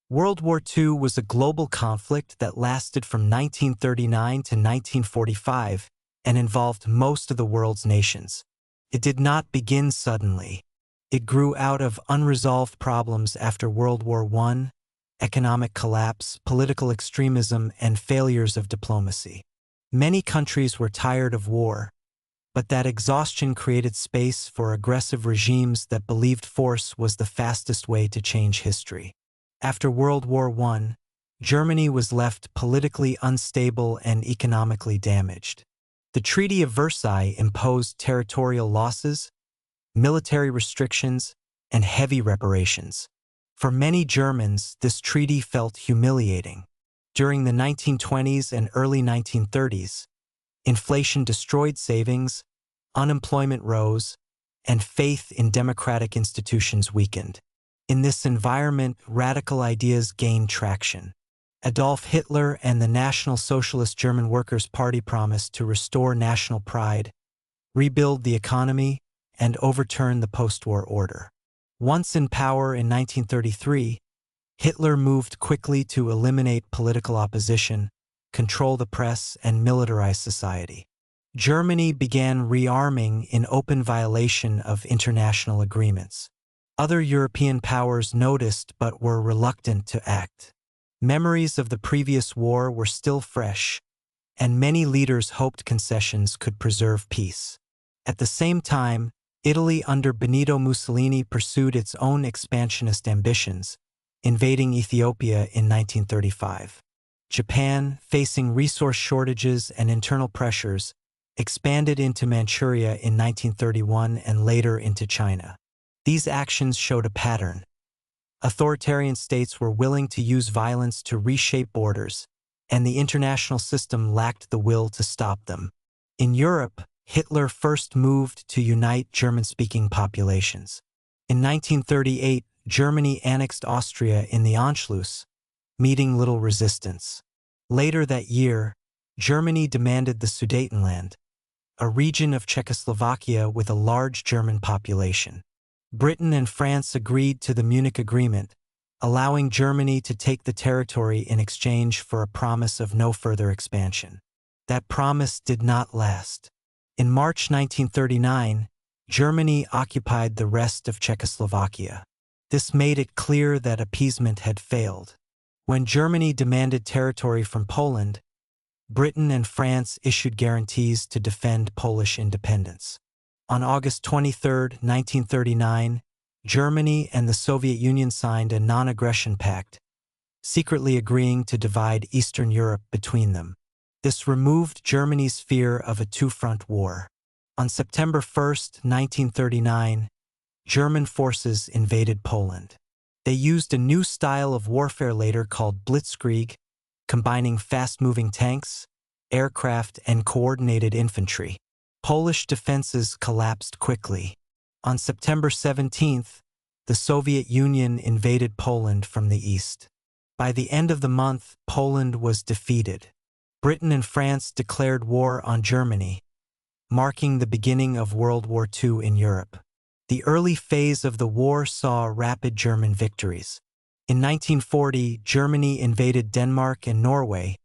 World War II was a global conflict that lasted from 1939 to 1945 and involved most of the world's nations. It did not begin suddenly. It grew out of unresolved problems after World War I, economic collapse, political extremism, and failures of diplomacy. Many countries were tired of war, but that exhaustion created space for aggressive regimes that believed force was the fastest way to change history. After World War I, Germany was left politically unstable and economically damaged. The Treaty of Versailles imposed territorial losses, military restrictions, and heavy reparations. For many Germans, this treaty felt humiliating. During the 1920s and early 1930s, inflation destroyed savings, unemployment rose, and faith in democratic institutions weakened. In this environment, radical ideas gained traction. Adolf Hitler and the National Socialist German Workers' Party promised to restore national pride, rebuild the economy, and overturn the post-war order. Once in power in 1933, Hitler moved quickly to eliminate political opposition, control the press, and militarize society. Germany began rearming in open violation of international agreements. Other European powers noticed but were reluctant to act. Memories of the previous war were still fresh, and many leaders hoped concessions could preserve peace. At the same time, Italy under Benito Mussolini pursued its own expansionist ambitions, invading Ethiopia in 1935. Japan, facing resource shortages and internal pressures, expanded into Manchuria in 1931 and later into China. These actions showed a pattern. Authoritarian states were willing to use violence to reshape borders, and the international system lacked the will to stop them. In Europe, Hitler first moved to unite German-speaking populations. In 1938, Germany annexed Austria in the Anschluss, meeting little resistance. Later that year, Germany demanded the Sudetenland, a region of Czechoslovakia with a large German population. Britain and France agreed to the Munich Agreement, allowing Germany to take the territory in exchange for a promise of no further expansion. That promise did not last. In March 1939, Germany occupied the rest of Czechoslovakia. This made it clear that appeasement had failed. When Germany demanded territory from Poland, Britain and France issued guarantees to defend Polish independence. On August 23, 1939, Germany and the Soviet Union signed a non-aggression pact, secretly agreeing to divide Eastern Europe between them. This removed Germany's fear of a two-front war. On September 1, 1939, German forces invaded Poland. They used a new style of warfare later called Blitzkrieg, combining fast-moving tanks, aircraft, and coordinated infantry. Polish defenses collapsed quickly. On September 17th, the Soviet Union invaded Poland from the east. By the end of the month, Poland was defeated. Britain and France declared war on Germany, marking the beginning of World War II in Europe. The early phase of the war saw rapid German victories. In 1940, Germany invaded Denmark and Norway,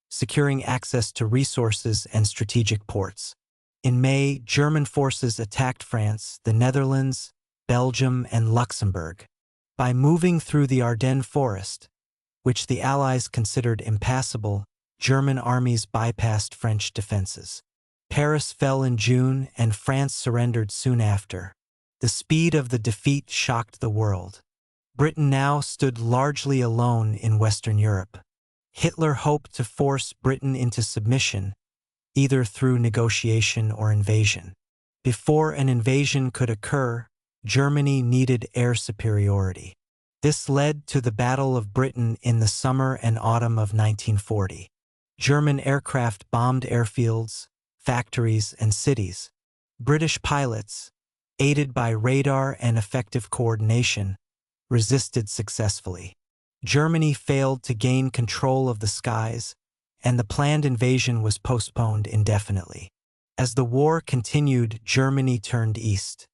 securing access to resources and strategic ports. In May, German forces attacked France, the Netherlands, Belgium, and Luxembourg. By moving through the Ardennes forest, which the Allies considered impassable, German armies bypassed French defenses. Paris fell in June, and France surrendered soon after. The speed of the defeat shocked the world. Britain now stood largely alone in Western Europe. Hitler hoped to force Britain into submission, either through negotiation or invasion. Before an invasion could occur, Germany needed air superiority. This led to the Battle of Britain in the summer and autumn of 1940. German aircraft bombed airfields, factories, and cities. British pilots, aided by radar and effective coordination, resisted successfully. Germany failed to gain control of the skies, and the planned invasion was postponed indefinitely. As the war continued, Germany turned east.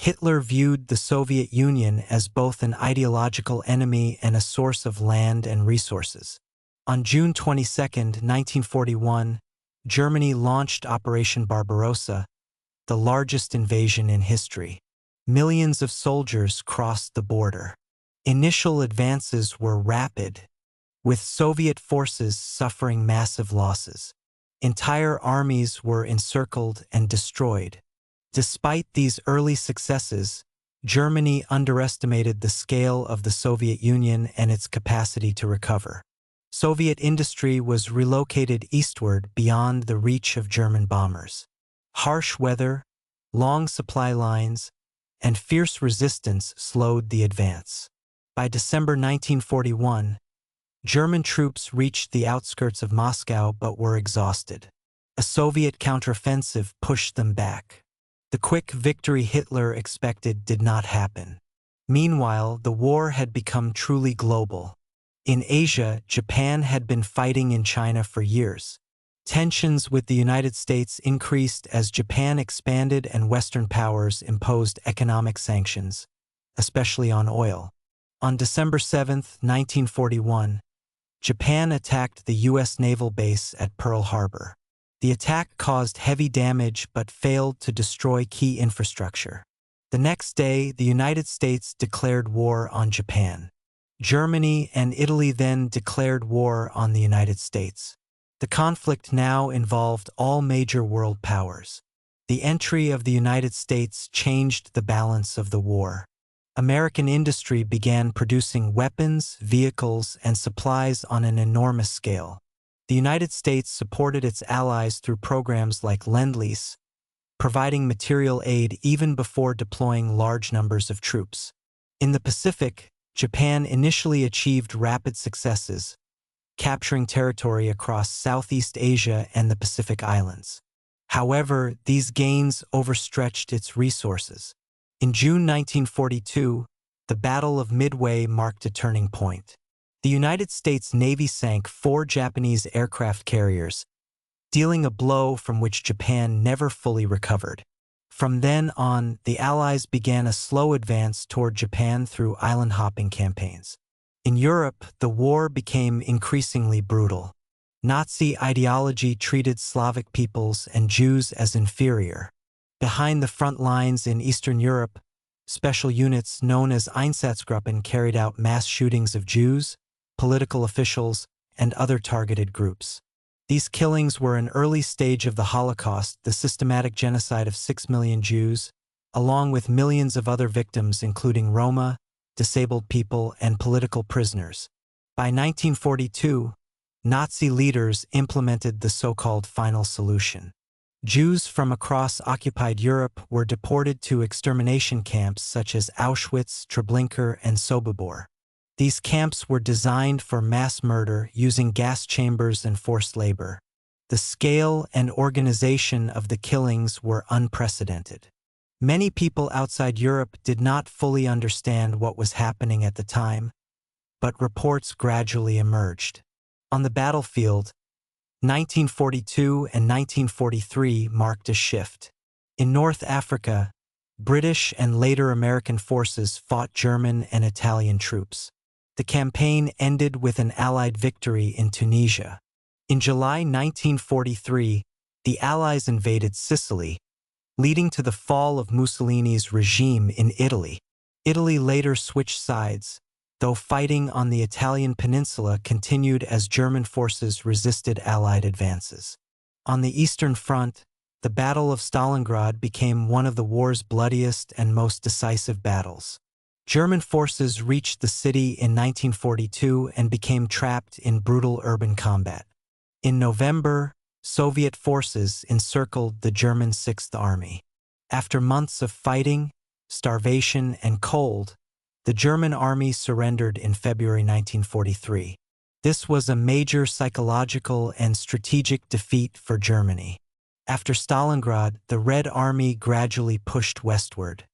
Hitler viewed the Soviet Union as both an ideological enemy and a source of land and resources. On June 22, 1941, Germany launched Operation Barbarossa, the largest invasion in history. Millions of soldiers crossed the border. Initial advances were rapid, with Soviet forces suffering massive losses. Entire armies were encircled and destroyed. Despite these early successes, Germany underestimated the scale of the Soviet Union and its capacity to recover. Soviet industry was relocated eastward beyond the reach of German bombers. Harsh weather, long supply lines, and fierce resistance slowed the advance. By December 1941, German troops reached the outskirts of Moscow but were exhausted. A Soviet counteroffensive pushed them back. The quick victory Hitler expected did not happen. Meanwhile, the war had become truly global. In Asia, Japan had been fighting in China for years. Tensions with the United States increased as Japan expanded and Western powers imposed economic sanctions, especially on oil. On December 7, 1941, Japan attacked the U.S. naval base at Pearl Harbor. The attack caused heavy damage but failed to destroy key infrastructure. The next day, the United States declared war on Japan. Germany and Italy then declared war on the United States. The conflict now involved all major world powers. The entry of the United States changed the balance of the war. American industry began producing weapons, vehicles, and supplies on an enormous scale. The United States supported its allies through programs like Lend-Lease, providing material aid even before deploying large numbers of troops. In the Pacific, Japan initially achieved rapid successes, capturing territory across Southeast Asia and the Pacific Islands. However, these gains overstretched its resources. In June 1942, the Battle of Midway marked a turning point. The United States Navy sank 4 Japanese aircraft carriers, dealing a blow from which Japan never fully recovered. From then on, the Allies began a slow advance toward Japan through island-hopping campaigns. In Europe, the war became increasingly brutal. Nazi ideology treated Slavic peoples and Jews as inferior. Behind the front lines in Eastern Europe, special units known as Einsatzgruppen carried out mass shootings of Jews, political officials, and other targeted groups. These killings were an early stage of the Holocaust, the systematic genocide of 6 million Jews, along with millions of other victims including Roma, disabled people, and political prisoners. By 1942, Nazi leaders implemented the so-called final solution. Jews from across occupied Europe were deported to extermination camps such as Auschwitz, Treblinka, and Sobibor. These camps were designed for mass murder using gas chambers and forced labor. The scale and organization of the killings were unprecedented. Many people outside Europe did not fully understand what was happening at the time, but reports gradually emerged. On the battlefield, 1942 and 1943 marked a shift. In North Africa, British and later American forces fought German and Italian troops. The campaign ended with an Allied victory in Tunisia. In July 1943, the Allies invaded Sicily, leading to the fall of Mussolini's regime in Italy. Italy later switched sides, though fighting on the Italian peninsula continued as German forces resisted Allied advances. On the Eastern Front, the Battle of Stalingrad became one of the war's bloodiest and most decisive battles. German forces reached the city in 1942 and became trapped in brutal urban combat. In November, Soviet forces encircled the German Sixth Army. After months of fighting, starvation, and cold, the German army surrendered in February 1943. This was a major psychological and strategic defeat for Germany. After Stalingrad, the Red Army gradually pushed westward.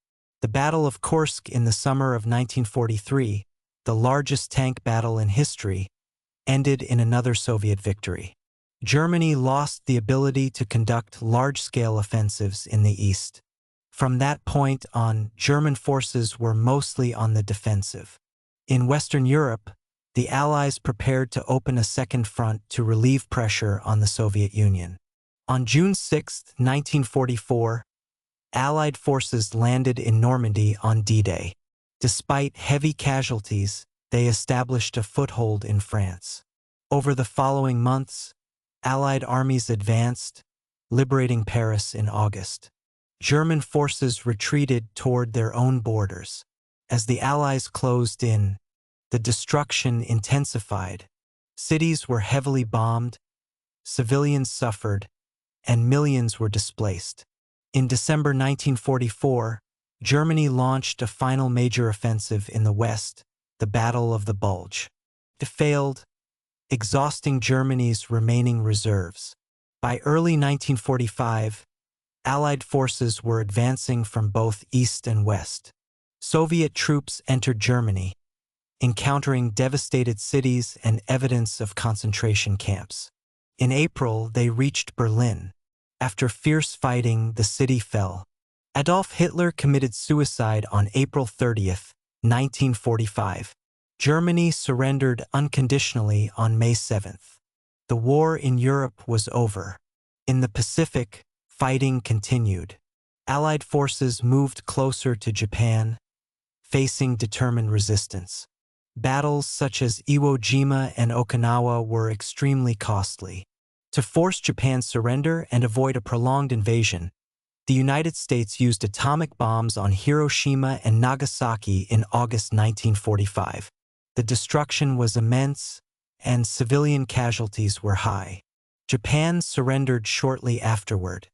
The Battle of Kursk in the summer of 1943, the largest tank battle in history, ended in another Soviet victory. Germany lost the ability to conduct large-scale offensives in the east. From that point on, German forces were mostly on the defensive. In Western Europe, the Allies prepared to open a second front to relieve pressure on the Soviet Union. On June 6, 1944, Allied forces landed in Normandy on D-Day. Despite heavy casualties, they established a foothold in France. Over the following months, Allied armies advanced, liberating Paris in August. German forces retreated toward their own borders. As the Allies closed in, the destruction intensified. Cities were heavily bombed, civilians suffered, and millions were displaced. In December 1944, Germany launched a final major offensive in the West, the Battle of the Bulge. It failed, exhausting Germany's remaining reserves. By early 1945, Allied forces were advancing from both east and west. Soviet troops entered Germany, encountering devastated cities and evidence of concentration camps. In April, they reached Berlin. After fierce fighting, the city fell. Adolf Hitler committed suicide on April 30, 1945. Germany surrendered unconditionally on May 7. The war in Europe was over. In the Pacific, fighting continued. Allied forces moved closer to Japan, facing determined resistance. Battles such as Iwo Jima and Okinawa were extremely costly. To force Japan's surrender and avoid a prolonged invasion, the United States used atomic bombs on Hiroshima and Nagasaki in August 1945. The destruction was immense, and civilian casualties were high. Japan surrendered shortly afterward.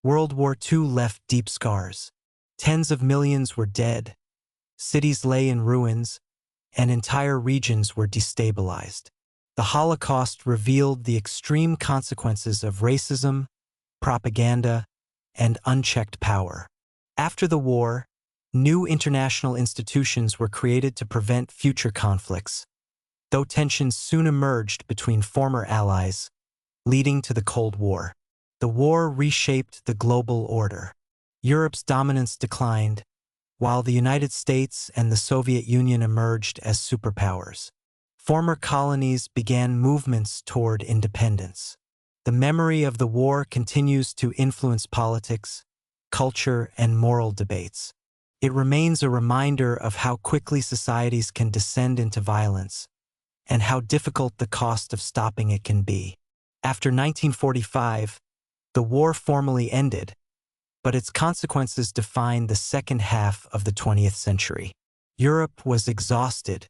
World War II left deep scars. Tens of millions were dead, cities lay in ruins, and entire regions were destabilized. The Holocaust revealed the extreme consequences of racism, propaganda, and unchecked power. After the war, new international institutions were created to prevent future conflicts, though tensions soon emerged between former allies, leading to the Cold War. The war reshaped the global order. Europe's dominance declined, while the United States and the Soviet Union emerged as superpowers. Former colonies began movements toward independence. The memory of the war continues to influence politics, culture, and moral debates. It remains a reminder of how quickly societies can descend into violence, and how difficult the cost of stopping it can be. After 1945, the war formally ended, but its consequences defined the second half of the 20th century. Europe was exhausted.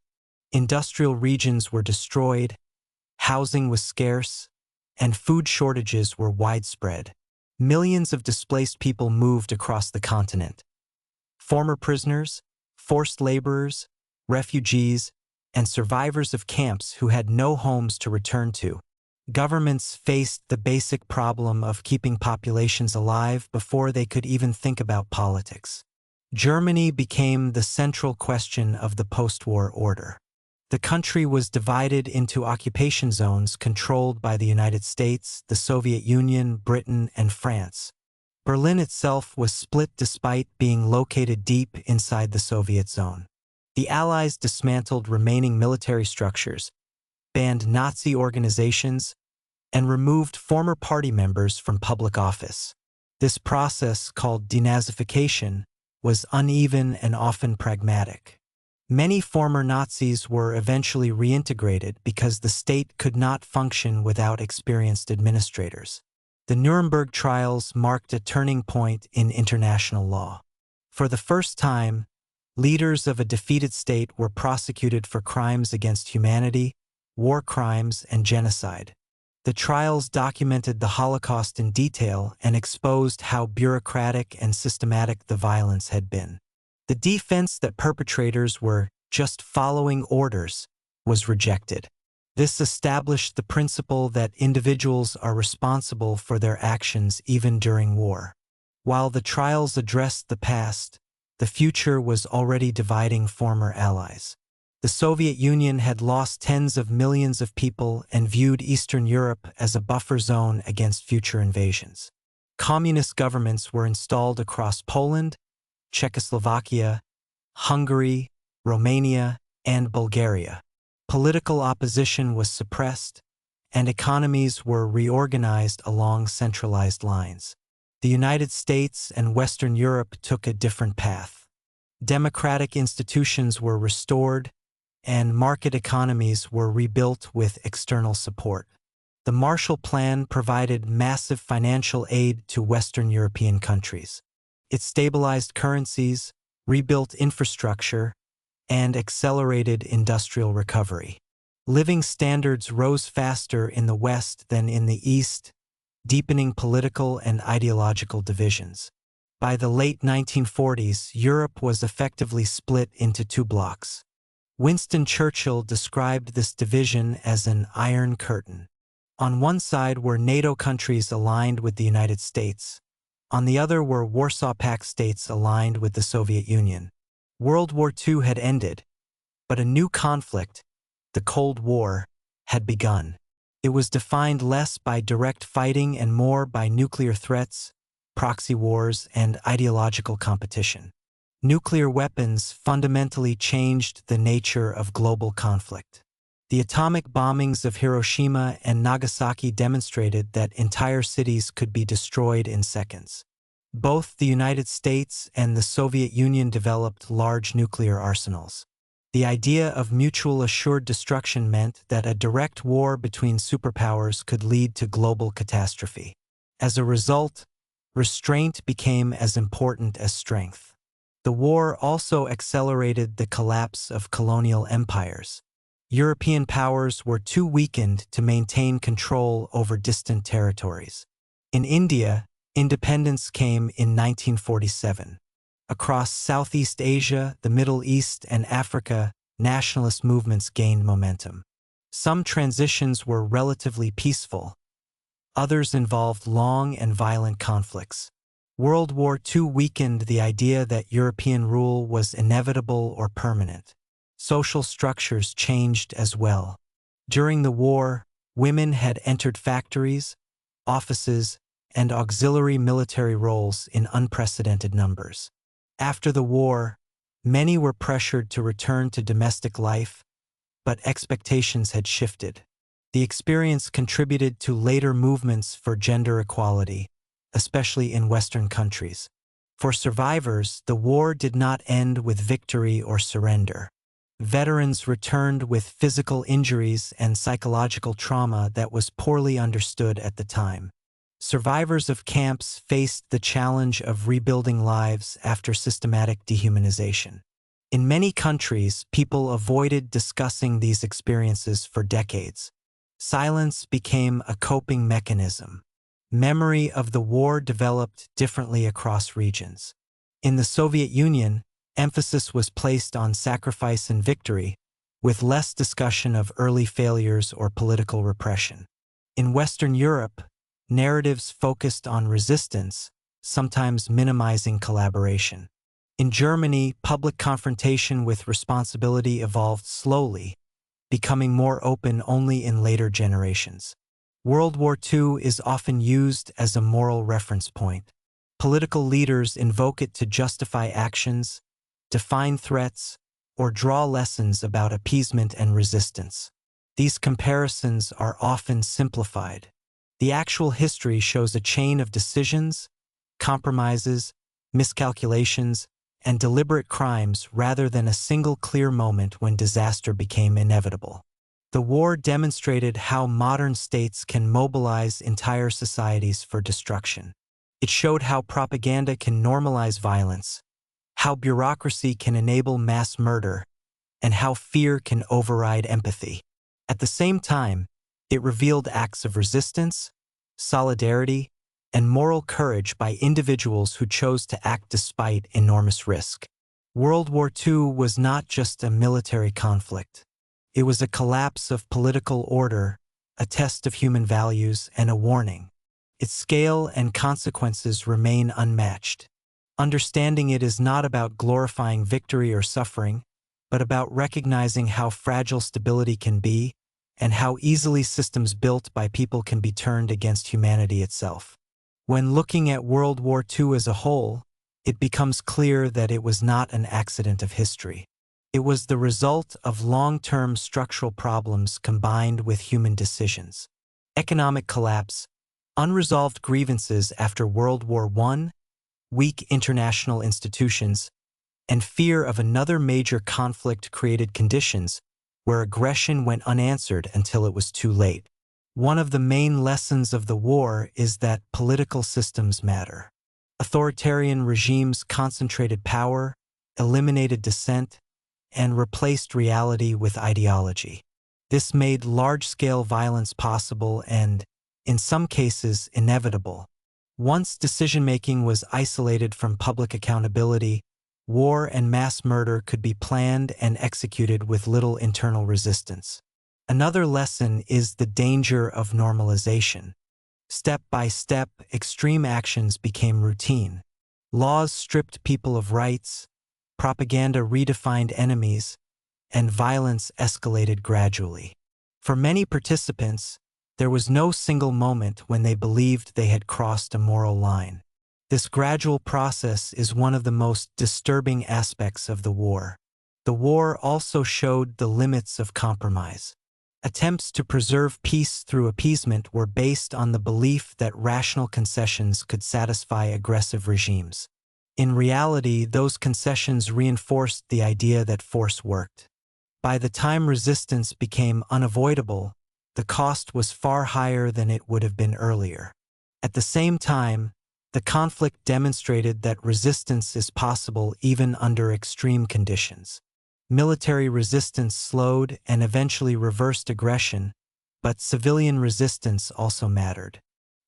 Industrial regions were destroyed, housing was scarce, and food shortages were widespread. Millions of displaced people moved across the continent. Former prisoners, forced laborers, refugees, and survivors of camps who had no homes to return to. Governments faced the basic problem of keeping populations alive before they could even think about politics. Germany became the central question of the post-war order. The country was divided into occupation zones controlled by the United States, the Soviet Union, Britain, and France. Berlin itself was split despite being located deep inside the Soviet zone. The Allies dismantled remaining military structures, banned Nazi organizations, and removed former party members from public office. This process, called denazification, was uneven and often pragmatic. Many former Nazis were eventually reintegrated because the state could not function without experienced administrators. The Nuremberg trials marked a turning point in international law. For the first time, leaders of a defeated state were prosecuted for crimes against humanity, war crimes, and genocide. The trials documented the Holocaust in detail and exposed how bureaucratic and systematic the violence had been. The defense that perpetrators were just following orders was rejected. This established the principle that individuals are responsible for their actions even during war. While the trials addressed the past, the future was already dividing former allies. The Soviet Union had lost tens of millions of people and viewed Eastern Europe as a buffer zone against future invasions. Communist governments were installed across Poland, Czechoslovakia, Hungary, Romania, and Bulgaria. Political opposition was suppressed, and economies were reorganized along centralized lines. The United States and Western Europe took a different path. Democratic institutions were restored, and market economies were rebuilt with external support. The Marshall Plan provided massive financial aid to Western European countries. It stabilized currencies, rebuilt infrastructure, and accelerated industrial recovery. Living standards rose faster in the West than in the East, deepening political and ideological divisions. By the late 1940s, Europe was effectively split into two blocks. Winston Churchill described this division as an iron curtain. On one side were NATO countries aligned with the United States. On the other were Warsaw Pact states aligned with the Soviet Union. World War II had ended, but a new conflict, the Cold War, had begun. It was defined less by direct fighting and more by nuclear threats, proxy wars, and ideological competition. Nuclear weapons fundamentally changed the nature of global conflict. The atomic bombings of Hiroshima and Nagasaki demonstrated that entire cities could be destroyed in seconds. Both the United States and the Soviet Union developed large nuclear arsenals. The idea of mutual assured destruction meant that a direct war between superpowers could lead to global catastrophe. As a result, restraint became as important as strength. The war also accelerated the collapse of colonial empires. European powers were too weakened to maintain control over distant territories. In India, independence came in 1947. Across Southeast Asia, the Middle East, and Africa, nationalist movements gained momentum. Some transitions were relatively peaceful. Others involved long and violent conflicts. World War II weakened the idea that European rule was inevitable or permanent. Social structures changed as well. During the war, women had entered factories, offices, and auxiliary military roles in unprecedented numbers. After the war, many were pressured to return to domestic life, but expectations had shifted. The experience contributed to later movements for gender equality, especially in Western countries. For survivors, the war did not end with victory or surrender. Veterans returned with physical injuries and psychological trauma that was poorly understood at the time. Survivors of camps faced the challenge of rebuilding lives after systematic dehumanization. In many countries, people avoided discussing these experiences for decades. Silence became a coping mechanism. Memory of the war developed differently across regions. In the Soviet Union, emphasis was placed on sacrifice and victory, with less discussion of early failures or political repression. In Western Europe, narratives focused on resistance, sometimes minimizing collaboration. In Germany, public confrontation with responsibility evolved slowly, becoming more open only in later generations. World War II is often used as a moral reference point. Political leaders invoke it to justify actions, define threats, or draw lessons about appeasement and resistance. These comparisons are often simplified. The actual history shows a chain of decisions, compromises, miscalculations, and deliberate crimes rather than a single clear moment when disaster became inevitable. The war demonstrated how modern states can mobilize entire societies for destruction. It showed how propaganda can normalize violence, how bureaucracy can enable mass murder, and how fear can override empathy. At the same time, it revealed acts of resistance, solidarity, and moral courage by individuals who chose to act despite enormous risk. World War II was not just a military conflict. It was a collapse of political order, a test of human values, and a warning. Its scale and consequences remain unmatched. Understanding it is not about glorifying victory or suffering, but about recognizing how fragile stability can be and how easily systems built by people can be turned against humanity itself. When looking at World War II as a whole, it becomes clear that it was not an accident of history. It was the result of long-term structural problems combined with human decisions. Economic collapse, unresolved grievances after World War I, weak international institutions, and fear of another major conflict created conditions where aggression went unanswered until it was too late. One of the main lessons of the war is that political systems matter. Authoritarian regimes concentrated power, eliminated dissent, and replaced reality with ideology. This made large-scale violence possible and, in some cases, inevitable. Once decision-making was isolated from public accountability, war and mass murder could be planned and executed with little internal resistance. Another lesson is the danger of normalization. Step by step, extreme actions became routine. Laws stripped people of rights, propaganda redefined enemies, and violence escalated gradually. For many participants, there was no single moment when they believed they had crossed a moral line. This gradual process is one of the most disturbing aspects of the war. The war also showed the limits of compromise. Attempts to preserve peace through appeasement were based on the belief that rational concessions could satisfy aggressive regimes. In reality, those concessions reinforced the idea that force worked. By the time resistance became unavoidable, the cost was far higher than it would have been earlier. At the same time, the conflict demonstrated that resistance is possible even under extreme conditions. Military resistance slowed and eventually reversed aggression, but civilian resistance also mattered.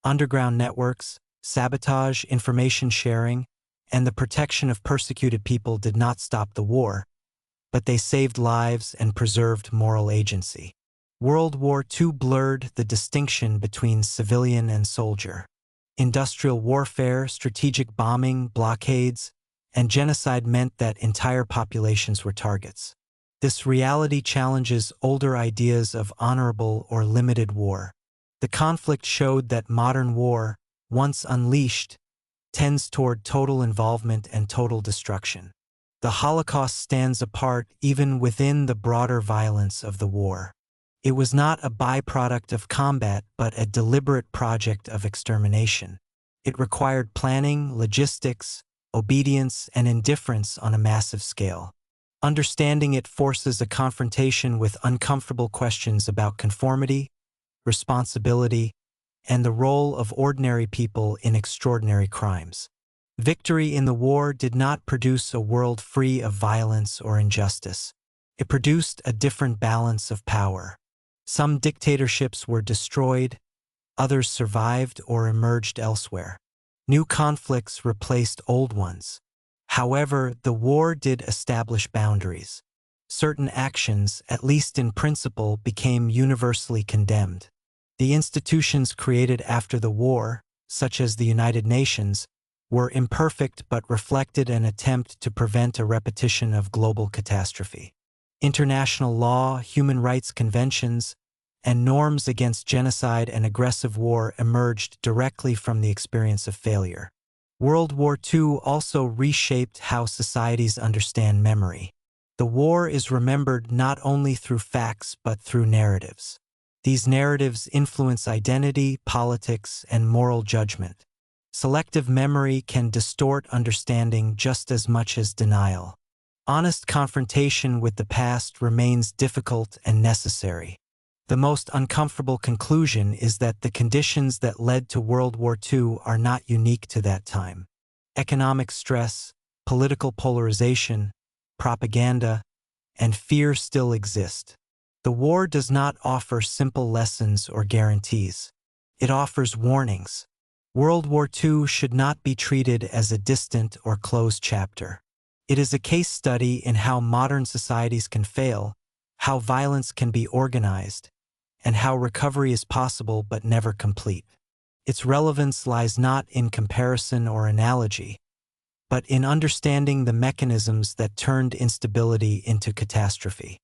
Underground networks, sabotage, information sharing, and the protection of persecuted people did not stop the war, but they saved lives and preserved moral agency. World War II blurred the distinction between civilian and soldier. Industrial warfare, strategic bombing, blockades, and genocide meant that entire populations were targets. This reality challenges older ideas of honorable or limited war. The conflict showed that modern war, once unleashed, tends toward total involvement and total destruction. The Holocaust stands apart even within the broader violence of the war. It was not a byproduct of combat but a deliberate project of extermination. It required planning, logistics, obedience, and indifference on a massive scale. Understanding it forces a confrontation with uncomfortable questions about conformity, responsibility, and the role of ordinary people in extraordinary crimes. Victory in the war did not produce a world free of violence or injustice. It produced a different balance of power. Some dictatorships were destroyed, others survived or emerged elsewhere. New conflicts replaced old ones. However, the war did establish boundaries. Certain actions, at least in principle, became universally condemned. The institutions created after the war, such as the United Nations, were imperfect but reflected an attempt to prevent a repetition of global catastrophe. International law, human rights conventions, and norms against genocide and aggressive war emerged directly from the experience of failure. World War II also reshaped how societies understand memory. The war is remembered not only through facts but through narratives. These narratives influence identity, politics, and moral judgment. Selective memory can distort understanding just as much as denial. Honest confrontation with the past remains difficult and necessary. The most uncomfortable conclusion is that the conditions that led to World War II are not unique to that time. Economic stress, political polarization, propaganda, and fear still exist. The war does not offer simple lessons or guarantees. It offers warnings. World War II should not be treated as a distant or closed chapter. It is a case study in how modern societies can fail, how violence can be organized, and how recovery is possible but never complete. Its relevance lies not in comparison or analogy, but in understanding the mechanisms that turned instability into catastrophe.